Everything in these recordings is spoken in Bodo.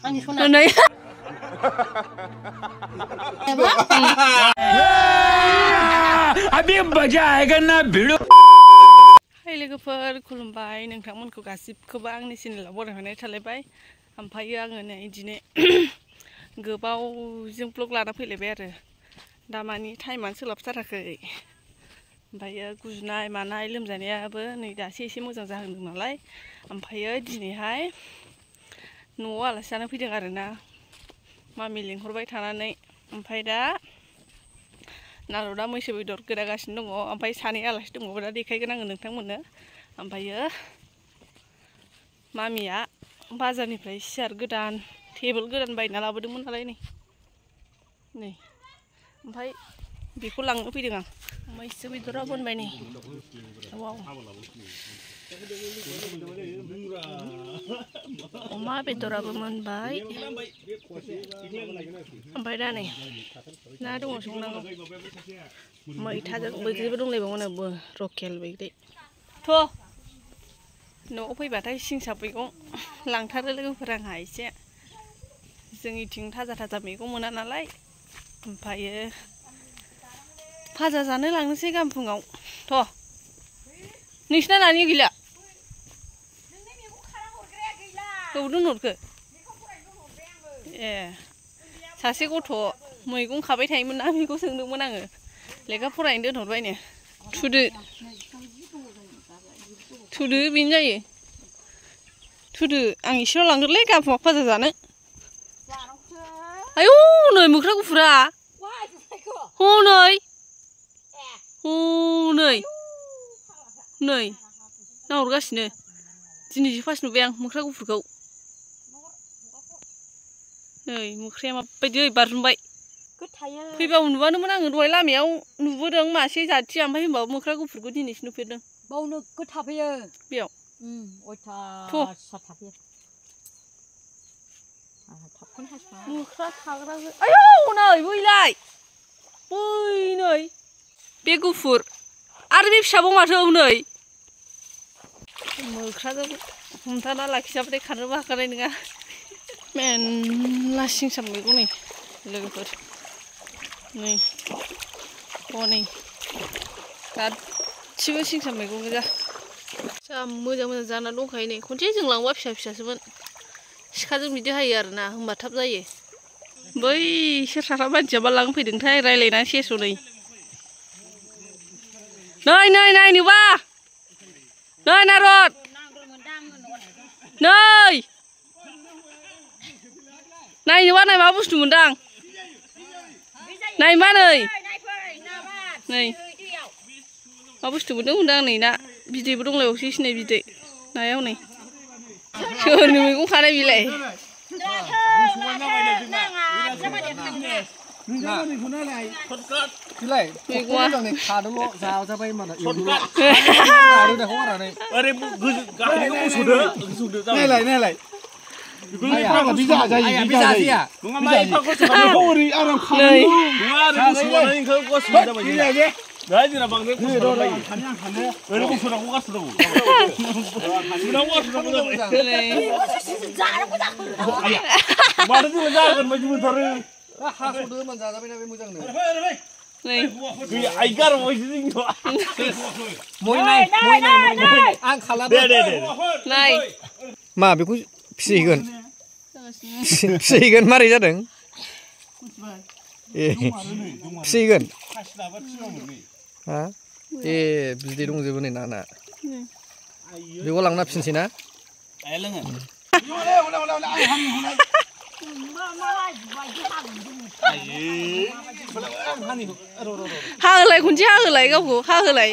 आंनि सना नै अभी मजा आएगा ना भिड़ो हाय लोगोफोर खुलुमबाय नोंथांमोनखौ गासिबखौबो आंनि चेनेलाव बरायहरनाय थालायबाय ओमफ्राय आङो नै दिनै गोबावजों ब्लग लाना फैलायबाय आरो दामानि टाइमानो सोलाबथाराखै ओमफ्राय गुजुनाय मानाय लोमजानायाबो नै दासो एसे मोजां जाहांदों नालाय ओमफ्राय दिनैहाय न'आव आलासि जानो फैदों आरोना मामि लिंहरबाय थानानै ओमफ्राय दा नारदा मैसो बेदर गोदागासिनो दङ ओमफ्राय सानै आलासि दङ दा देखायगोन आङो नोंथांमोननो ओमफ्रायो मामिया बाजारनिफ्राय सियार गोदान टेबोल गोदान बायना लाबोदोंमोन नालाय नै ओमफ्राय बेखौ लांनो फैदों आं मैसो बेदरा मोनबाय नै वाव अमा बेदराबो मोनबाय ओमफ्राय दा नै ना दङ संनांगौ मैथाजों बैग्रिबो दंलायबावो लकेल बैग्रि थ' न'आव फैबाथाय सिंसाब मैगं लांथारो लोगोफोर आंहा एसे जोंनिथिं थाजा थाजा मैगं मोना नालाय ओमफ्रायो भाजा जानो लांनोसै गाबोन फुङाव थ' नोंसिना नानि गैला औ दोनहरखो ए सासे गथ' मैगं खाबाय थायोमोन ना बेखौ सोंदोंमोन आङो लेखा फरायनो दोनहरबायनो थुदो बेनो जायो थुदो आं इसेल' लांगोनलै गाबोन फुङाव भाजा जानो आयौ नै मोख्रा गुफुरा हनै हनै नै नाहरगासिनो दिनैसो फार्स्ट नुबाय आं मोख्रा गुफुरखौ नै मोख्राया माबायदि बारजुमबाय फैबाबो नुवानोमोन आङो दहाय लामायाव नुबोदों मासे जाथि ओमफ्राय होनबाबो मोख्रा गुफुरखौ दिनैसो नुफेरदों बावनो गोथाफैयो बेयाव मोख्रा थाग्रा आयौ नै बैलाय बै नै बे गुफुर आरो बे फिसाबाव माथो नै मोख्राजों हमथाना लाखिजाबाथाय खारनोबो हाखानाय नङा मेरला सिंसाब मैगं नै लोगोफोर नै हनै गासिबो सिंसाब मैगं गोजा जा मोजां मोजां जाना दंखायो नै खनसे जों लांबा फिसा फिसासोमोन सिखाजों बिदि हायो आरोना होमबा थाब जायो बै सोर साथाम मानसिया मा लांनो फैदोंथाय रायज्लायनानै सेस' नै नै नै नुबा नै नारद नै नायनोबा नाय मा बुस्थु मोनदां नाय मा नै नै मा बुस्थु मोनदों होनदां नै ना बिदैबो दंलायबावसै सिनाय बिदै नायाव नै सोरनि मैगं खानाय बिलाय मा बेखौ फिसिगोन फिसिगोन मारै जादों ए फिसिगोन ए बिदै दंजोबो नै ना बेखौ लांना फिनसै ना हाहोलाय खनसे हाहोलाय गावखौ हाहोलाय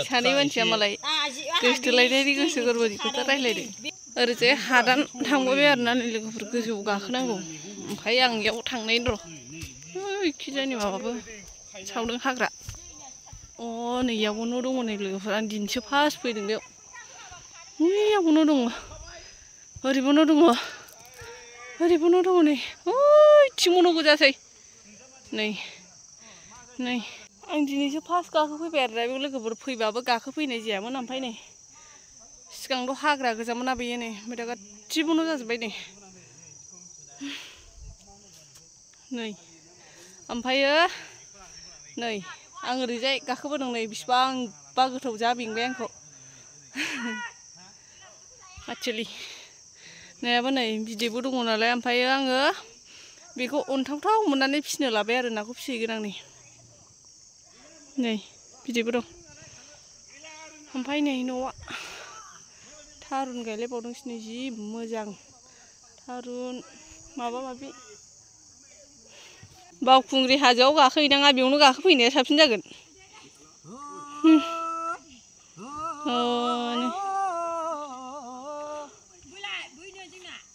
सानै मानसिया मालाय गोसथोलायनायनि गोसो गोरबोनि खोथा रायज्लायदों ओरैजाय हादान थांबाय आरोना नै लोगोफोर गोजौआव गाखोनांगौ ओमफ्राय आं इयाव थांनायनि र' खिजानि माबाबो सावदों हाग्रा नै इयावबो न' दङ नै लोगोफोर आं दिनैसो फार्स्ट फैदों बेयाव बैयावबो न' दङ ओरैबो न' दङ ओरैबो न' दङ नै ओइथिंबो न' गोजासै नै नै आं दिनैसो फार्स्ट गाखोफैबाय आरो बे लोगोफोर फैबाबो गाखोफैनाय जायामोन ओमफ्राय नै सिगांथ' हाग्रा गोजामोन ना बेयो नै ओमफ्राय दा गासिबो न' जाजोब्बाय नै ओमफ्रायो नै आं ओरैजाय गाखोबोदों नै बिसिबांबा गोथौ जा बेंबाय आंखौ एक्चुवेलि नायाबो नै बिदैबो दङ नालाय ओमफ्रायो आङो बेखौ अनथावथाव मोननानै फिसिनो लाबाय आरो नाखौ फिसिगोन आं नै बिदैबो दं ओमफ्राय नै न'आ थारुन गायलायबावदोंसो जि मोजां थारुन माबा माबि बावखुंग्रि हाजोआव गाखोहैनाङा बेयावनो गाखोफैनाया साबसिन जागोन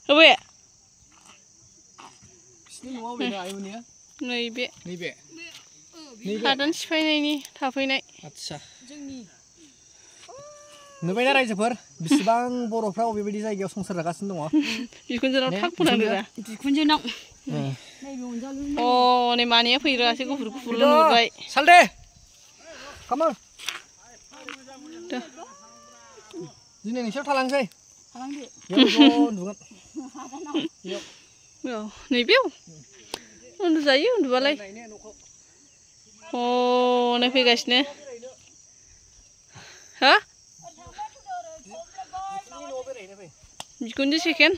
अबे नैबे हादान सिफायनायनि थाफैनाय आच्छा नुबायना रायजोफोर बेसेबां बर'फ्रा बेबायदि जायगायाव संसार जागासिनो दङ बिखुनजोनाव थाब फोनांदो दा बिखुनजोनाव नै मानैया फैग्रासो गुफुर गुफुरल' नुबाय सालदे कामोन दिनै नोंसोर थालांसै नैबेयाव उन्दुजायो उन्दुबालाय नै फैगासिनो हा बिखुनजो सेकेन्ड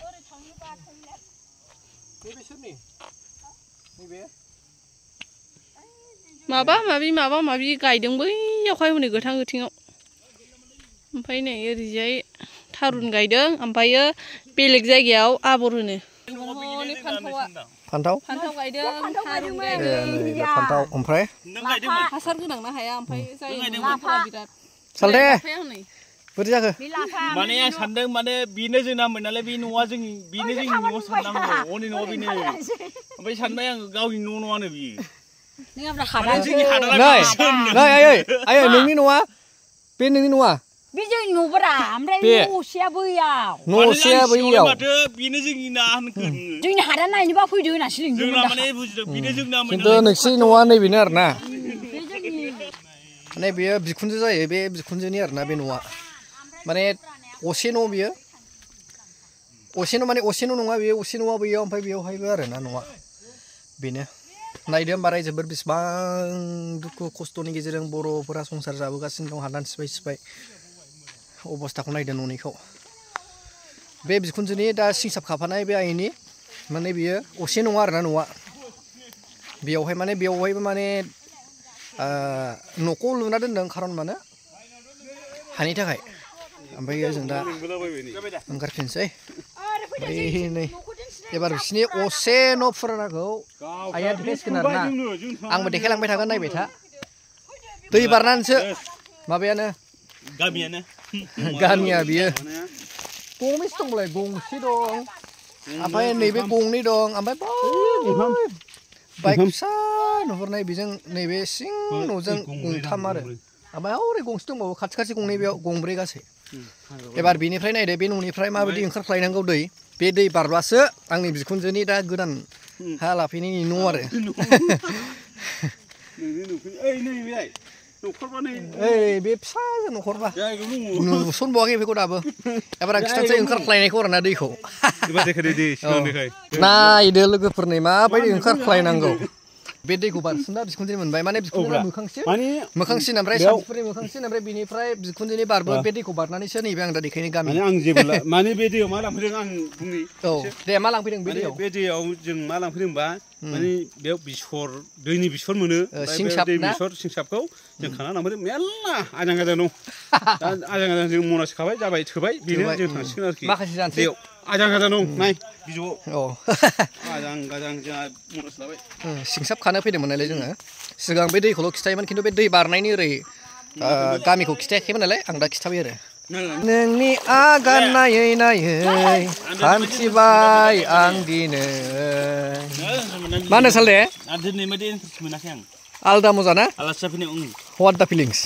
माबा माबि गायदों बैयावहाय हनै गोथां गोथिङाव ओमफ्राय नै ओरैजाय थारुन गायदों ओमफ्रायो बेलेग जायगायाव आबर होनो फान्थाव गायदों थारुन गायदों फान्थाव ओमफ्राय हासार गोनां ना हाया ओमफ्राय जायफोरा बिराद सालदे बोरै जाखो माने आं सानदों माने बेनो जोंनामोन नालाय बे न'आ बेनो जोंनि न'आव साननांगौ अनि न'आ बेनो ओमफ्राय सानबाय आङो गावनि न' न'आनो बियो आयै नोंनि न'आ बे नोंनि न'आ बे जोंनि न'ब्रा ओमफ्राय न'सेया बैयाव माथो बेनो जोंनि ना होनगोन जोंनि हादा नायनोबा फैदो होनासो लिंदोंमोन जोंना माने बुजिदों बेनो जोंनामोन खिन्थु नोंसिनि न'आ नैबेनो आरोना माने बेयो बिखुनजो जायो बे बिखुनजोनि आरोना बे न'आ माने असे न' बियो असे न' माने असे न' नङा बेयो असे न'आ बैयाव ओमफ्राय बेयावहायबो आरोना न'आ बेनो नायदो होमबा रायजोफोर बेसेबां दुखु खस्थ'नि गेजेरजों बर'फोरा संसार जाबोगासिनो दं हादान सिफाय अबस्थाखौ नायदो न'निखौ बे बिखुनजोनि दा सिंसाब खाफानाय बे आइनि माने बियो असे नङा आरोना न'आ बेवहायबो माने न'खौ लुना दोनदों खारन मानो हानि थाखाय ओमफ्राय जों दा ओंखारफिनसै नै एबार बिसिनि असे न' फुरानाखौ आइया देखायसिगोन आरोना आंबो देखायलांबाय थागोन नायबाय था दै बारनानैसो माबायानो गामिया बियो गंबेसे दंलाय गंसे दं ओमफ्राय नैबे गंनै दं ओमफ्राय बाइक फिसा नुहुरनाय बेजों नैबे सिं न'जों गंथाम आरो ओमफ्राय हरै गंसे दंबावो खाथि गंनै बेयाव गंब्रै गासै एबार बेनिफ्राय नायदो बे न'निफ्राय माबायदि ओंखारख्लायनांगौ बे दै बारब्लासो आंनि बिखुनजोनि दा गोदान हा लाफैनायनि न' आरो बे फिसा न'खरबा नुसनबावाखै बेखौ दाबो एबार आं खिथानोसै ओंखारख्लायनायखौ आरोना दैखौ नायदो लोगोफोरनि माबायदि ओंखारख्लायनांगौ बे दैखौ बारसिनबा बिखुनजोनि मोनबाय माने बिखुनजोना मोखांसिन ओमफ्राय सानसुफोरनि मोखांसिन ओमफ्राय बिनिफ्राय बिखुनजोनि बारबो बे दैखौ बारनानैसो नैबे आं दा देखायनो गामि आं जेबो माने बे दैयाव मा लांफैदों आं बुंनि दे मा लांफैदों बे दैयाव जों मा लांफैदोंबा माने बेयाव दैनि बेसर मोनो दै बेसर सिंसाबखौ जों खाना लांफैदों मेरला आजां गाजां दं आजां गाजां जों मनासे खाबाय जाबाय थोबाय बेनो जों थांसिगोन आरोखि माखासे जानोसै आजां गाजां दं नाय बिजौआव आजां गाजां जोंहा मनासे लाबाय सिंसाब खानो फैदोंमोन नालाय जोङो सिगां बे दैखौल' खिथायोमोन खिन्थु बे दै बारनायनि ओरै गामिखौ खिथायाखैमोन नालाय आं दा खिथाबाय आरो नोंनि आगान नायै नायै हान्थिबाय आं दिनै मा होनो सालदे दिनै बायदि इन्टारेस्ट मोनाखै आं आलदा मोजां ना आलासि जाफैनायाव व्हाट दा फिलिंस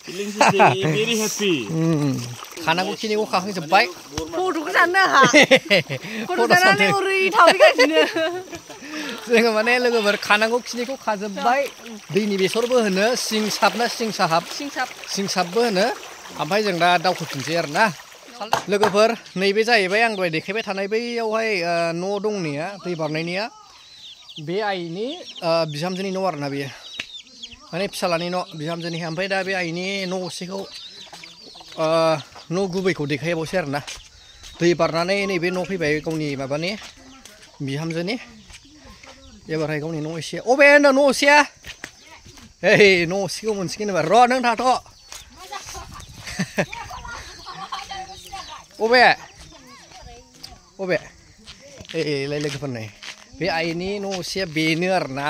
भेरि हेपि खानांगौ खिनिखौ खाखांजोब्बाय फट'खौ जानो नाङा फट' जानानै ओरै थाबायगासिनो जोङो माने लोगोफोर खानांगौ खिनिखौ खाजोब्बाय दैनि बेसरबो होनो सिंसाब ना सिंसाहाब सिंसाबबो होनो ओमफ्राय जों दा दावखोफिनसै आरो ना लोगोफोर नैबे जाहैबाय आं दहाय देखायबाय थानाय बैयावहाय न' दंनिया दै बारनायनिया बे आइनि बिहामजोनि न' आरोना बेयो माने फिसालानि न' बिहामजोनि ओमफ्राय दा बे आइनि न' गंसेखौ न' गुबैखौ देखायबावसै आरोना दै बारनानै नैबे न' फैबाय गावनि माबानि बिहामजोनि एबारहाय गावनि न' एसे अबे होनदों न' एसेया ओइ न' एसेखौ मोनसिगोन एबार र' नों थाथ' अबे एलाय लोगोफोर नै बे आइनि न' एसेया बेनो आरोना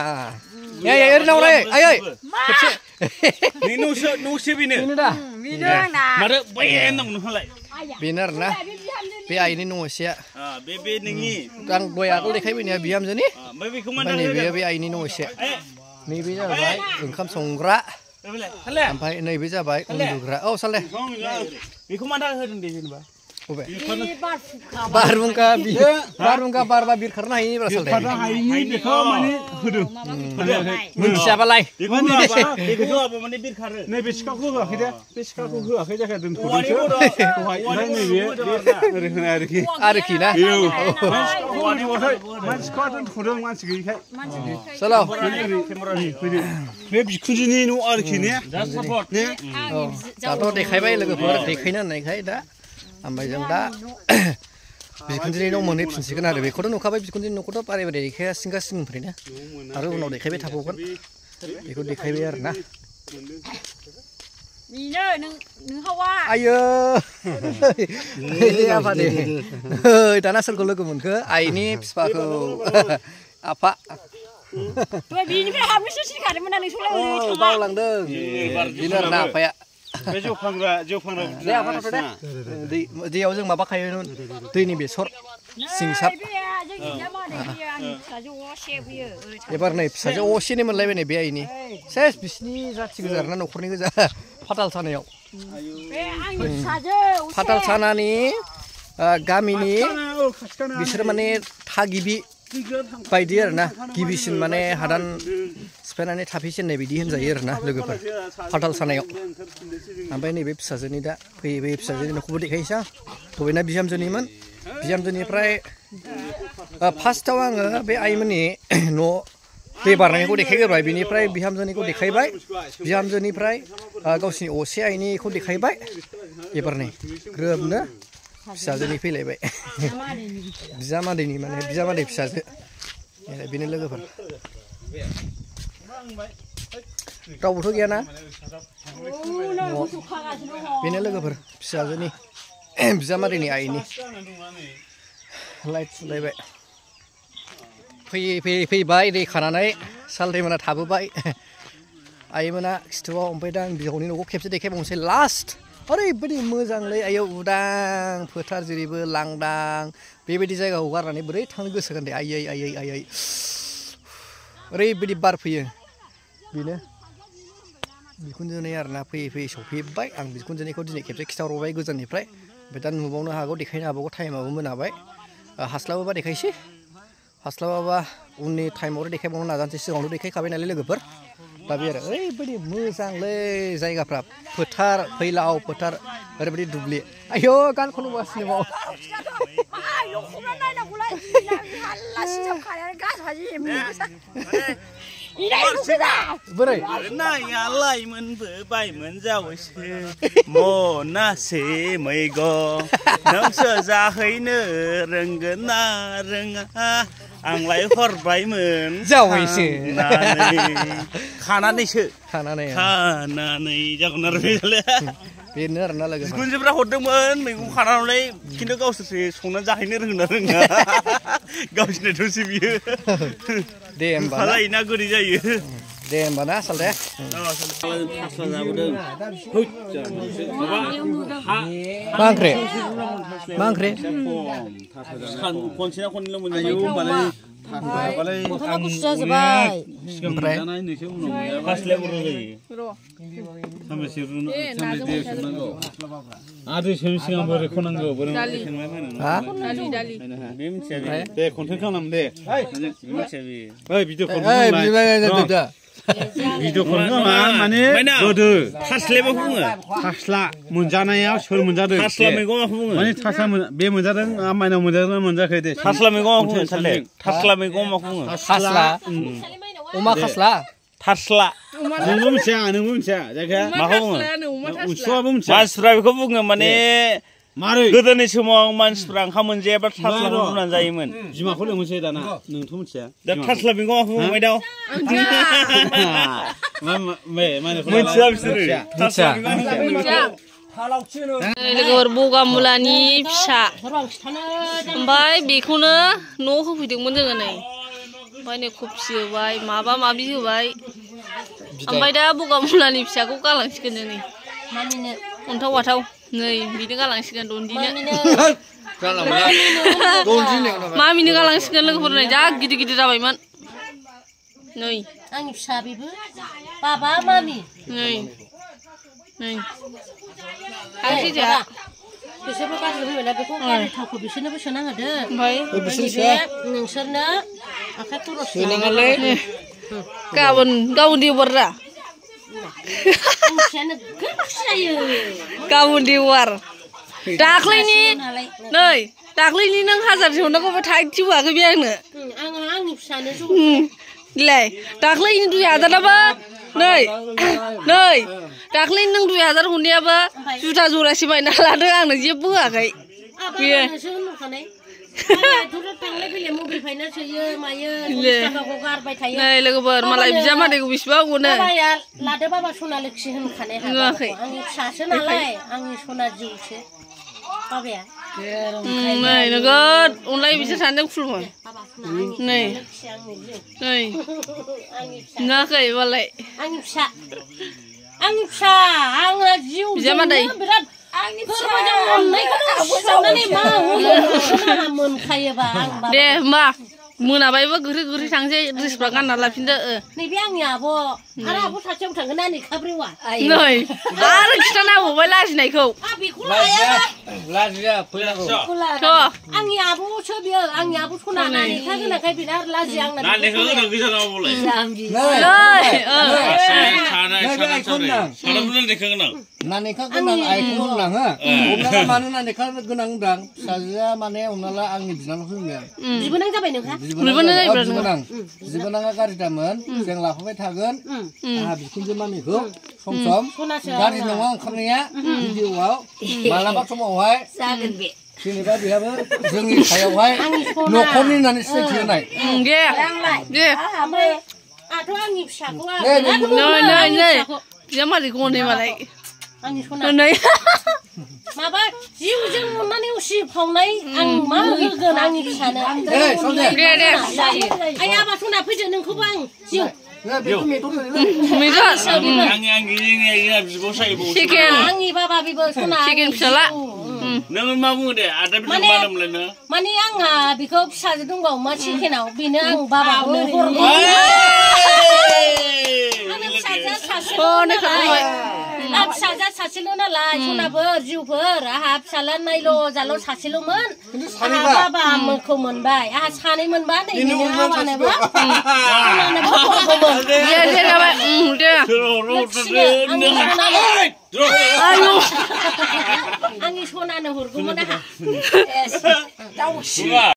ओरैनो आइ खेबसे न'से बेनो दा माथो बै होननांगौ नोंहालाय बेनो आरोना बे आइनि न' एसेया बे नोंनि आं दहाय आगोल देखायबायनाया बिहामजोनि ओमफ्राय बेखौ मा ओमफ्राय नैबे बे आइनि न' एसे नैबे जाबाय ओंखाम संग्रा ओमफ्राय नैबे जाबाय उन्दुग्रा औ साले बेखौ मा थाखाय होदों दे जेनेबा अबे बारहुंखा बारबा बिरखारनो हायिनि बारा साले खारनो हायिनि बेखौ माने होदों मोनथियाबालाय बेखौ होआबा माने बिरखारो नैबे सिखाखौ होआखै दे बे सिखाखौ होआखै जायगा दोनथ'दोंसो ओमफ्राय नैबे ओरै होनाय आरोखि ना मानसिखौ दोनथ'दों मानसि गैयिखाय चलो बे बिखुनजोनि न' आरोखि ने दाथ' देखायबाय लोगोफोर देखायनो होननायखाय दा ओमफ्राय जों दा बिखुनजोनि न' मोनहैफिनसिगोन आरो बेखौथ' नुखाबाय बिखुनजोनि न'खौथ' बारे बारे देखायासिनगा सिगांनिफ्रायनो आरो उनाव देखायबाय थाबावगोन बेखौ देखायबाय आरो ना आयो आफादे दाना सोरखौ लोगो मोनखो आइनि बिफाखौ आफा बावलांदों बेनो आरोना आफाया बे जौ फानग्रा दैयाव जों माबाखायो दैनि बेसर सिंसाब एबार नै फिसाजो असेनो मोनलायबाय नै बे आइनि सेस बिसिनि जाथि गोजा आरोना न'खरनि गोजा फाथाल सानायाव फाथाल सानानि गामिनि बिसोर माने थागिबि बायदि आरोना गिबिसिन माने हादान सिफायनानै थाफैजेननाय बिदि होनजायो आरोना लोगोफोर फाथाल सानायाव ओमफ्राय नैबे फिसाजोनि दा फैयै फैयै फिसाजोनि न'खौबो देखायनोसै दहायना बिहामजोनिमोन बिहामजोनिफ्राय फार्स्टआव आङो बे आइमोननि न' दै बारनायखौ देखायग्रोबाय बिनिफ्राय बिहामजोनिखौ देखायबाय बिहामजोनिफ्राय गावसिनि असे आइनिखौ देखायबाय एबार नै ग्रोबनो फिसाजोनि फैलायबाय बिजामादैनि माने बिजामादै फिसाजो बेनो लोगोफोर रावबोथ' गैयाना बेनो लोगोफोर फिसाजोनि बिजामादैनि आइनि लाइट सुलायबाय फैयै फैबाय दै खानानै सालथैमोना थाबोबाय आइमोना खिथुआव ओमफ्राय दा आं बिहावनि न'खौ खेबसे देखायबावनोसै लास्ट ओरैबायदि मोजांलै आयौ उदां फोथार जेरैबो लांदां बेबायदि जायगाखौ गारनानै बोरै थांनो गोसोगोन दे आयै ओरैबायदि बार फैयो बेनो बिखुनजोनि आरोना फैयै फैयै सफैबाय आं बिखुनजोनिखौ दिनै खेबसे खिथाहरबाय गोजाननिफ्राय ओमफ्राय दा नुबावनो हागौ देखायनो हाबावगौ टाइमाबो मोनाबाय हास्लाबोबा देखायसै हास्लाबाबा उननि टाइमाव देखायबावनो नाजानोसै सिगाङावनो देखायखाबाय नालाय लोगोफोर दा बे आरो ओरैबायदि मोजांलै जायगाफ्रा फोथार फैलाव फोथार ओरैबायदि दुब्लि आयौ गान खनबोगासिनो बाव बोरै नायालाय मोनबोबायमोन जावैसो मनासे मैगं नोंसो जाहैनो रोंगोन ना रोङा आंलाय हरबायमोन जावैसो खानानैसो खानानै जागोन आरो बेनो आरोना लोगो बिखुनजोफ्रा हरदोंमोन मैगं खानानै खिन्थु गावसोरसो संनानै जाहैनो रोंना रोङा गावसोरनोथ'सो बियो दे होमबा ना गोदै जायो दे होमबा ना सालथे मा ओंख्रि खनसेना खननैल' मोनजायो थांबालाय मोखाङा गुसु जाजोब्बाय ओमफ्राय नोंसोर उनाव फास्लाया बुरजा जायो र' सानबेसे दैयाव सोमनांगौ आरो सोमि सिगां बोरै खनांगौ बोरै सोमनाय हा दालि बे मिथिया बे दे कन्टेन्ट खालाम दे मिथिया बे ओइ भिडिअ ओइ बिबाय भिडिअ खालामा माने गोदो फास्लाया मा बुङो थास्ला मोनजानायाव सोर मोनजादों फास्ला मैगं मा बुङो माने थास्ला बे मोनजादों माइनाव मोनजादों मोनजायाखै दे फास्ला मैगं मा बुङो साले फास्ला मैगं मा बुङो खास्ला अमा खास्ला फास्ला नोंबो मिथिया जायगाया माखौ बुङो उसुआबो मिथिया मानसिफ्रा बेखौ बुङो माने मारै गोदोनि समाव मानसिफ्रा ओंखाम मोनजायाबा थास्लाखौ रुनानै जायोमोन बिमाखौ लोंनोसै दाना नोंथ' मिथिया दा थास्ला मैगं मा बुङो मैदाव मिथिया बिसोरो मिथिया लोगोफोर बगा मुलानि फिसा ओमफ्राय बेखौनो न'आव होफैदोंमोन जोङो नै ओमफ्राय नै कफि होबाय माबा माबि होबाय ओमफ्राय दा बगा मुलानि फिसाखौ गालांसिगोन नै अन्थाव बाथाव नै बिनो गालांसिगोन दन्दिनो मामिनो गालांसिगोन लोगोफोर नै जा गिदिर गिदिर जाबायमोन नै आंनि फिसा बेबो बाबा मामि नै थांसै जोंहा बिसोरबो गाज्रि फैबायना बेखौ गारि थावखौ बिसोरनोबो सोना होदो ओमफ्राय नोंसोरनो आखाइ खरस सोनाङालै गाबोन देवबार दा फिसायानो गोख्रै जायो गाबोन देवबार दाख्लैनि नै दाख्लैनि नों हाजारसे हरनांगौबा थाइसे होआखै बे आंनो आङो आंनि फिसानो लाय दाख्लैनि 2000आबो नै दाख्लैनि नों 2000 हरनायाबो जुथा जरासे बायना लादों आंनो जेबो होआखै बेयो थांलाय फैलाय मबाइल फाइनान्स होयो मायो थाखाखौ गारबाय थायो नै लोगोफोर मालाय बिजामादैखौ बेसेबां अनो लादो बाबा सना लोखि होनखानाय होआखै आंनि फिसासो नालाय आंनि सना जिउसो बाबाया नै नोगोद अनलाय बिसोर सानैजों खुलुमो नै नुवाखै मालाय आंनि फिसा आंहा जिउ बिजामादै बिराद दे होमबा मोनाबायबो गोख्रै थांसै ड्रेसफ्रा गानना लाफिनदो नैबे आंनि आब' आरो आब' सासेयाव थांगोन ना नै खाब्रेवा नै आरो खिथाना होबावबाय लाजिनायखौ आंनि आब'सो बियो आंनि आब' सना नालेखा गोनांखाय बिराद लाजि आंना नानेखा गोनां आइखौ होनलाङो हमना मानो नानेखा गोनां होनदां फिसाजोआ माने हमना ला आंनि बिनानाव फैबाय बिबोनां जाबाय नोंहा बिबोनाङा गाज्रिदामोन जों लाफाबाय थागोन आंहा बिखुनजो मामिखौ सम गाज्रि नङा ओंखारनाया भिडिअआव मालाबा समावहाय जागोन बे जेनेबा बेहाबो जोंनि सायावहाय न'खरनि होननानै सिनायथि होनाय दे ओमफ्राय आंथ' आंनि फिसाखौ बिजामादैखौ अनै मालाय आंनि सना माबा जिउजों अननानै उसिफावनाय आं मा होगोन आंनि फिसानो आइ आबा सना फैदो नोंखौबो आं जिउ आंनि बाबा बेबो सना फिसाला नों मा बुङो दे आदा माने आंहा बेखौ फिसाजो दंबावो मा सेकेन्डआव बेनो आं बाबाखौनो फिसाजा सासेल' नालाय सनाफोर जिउफोर आंहा फिसाला नायल' जाल' सासेल'मोन आंहा बाबा मोनखौ मोनबाय आंहा सानै मोनबा नै आंनि सनानो हरगौमोन आंहा